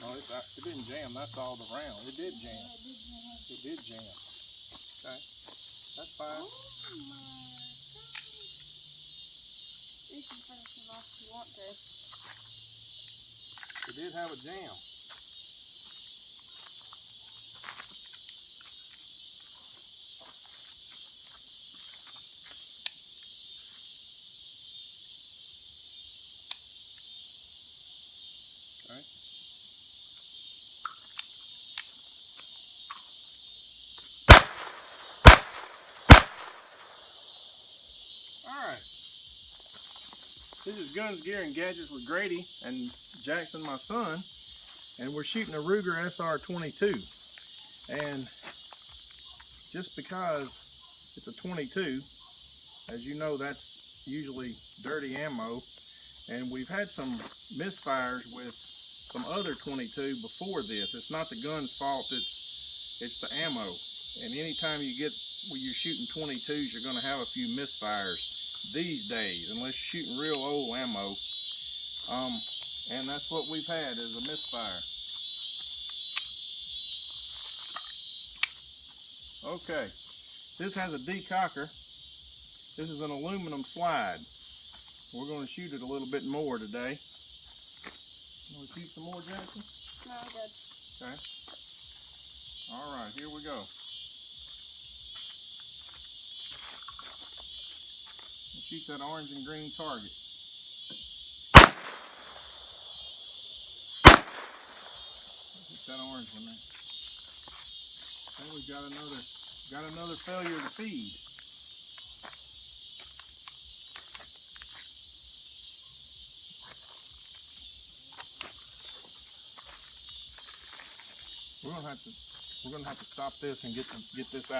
No, it didn't jam. That's all the round. It did jam. It did jam. Okay, that's fine. Oh my God. You can finish it off if you want to. It did have a jam. Okay. Alright. This is Guns, Gear, and Gadgets with Grady and Jackson, my son. And we're shooting a Ruger SR22. And just because it's a 22, as you know, that's usually dirty ammo. And we've had some misfires with some other 22 before this. It's not the gun's fault, it's the ammo. And anytime when you're shooting 22s, you're going to have a few misfires these days, unless you're shooting real old ammo. And that's what we've had, is a misfire. Okay, this has a decocker. This is an aluminum slide. We're going to shoot it a little bit more today. You want to shoot some more, Jackson? No, I'm good. Okay. All right, here we go. We'll shoot that orange and green target. Hit that orange one there. Okay, we've got another failure to feed. We're gonna have to stop this and get this out.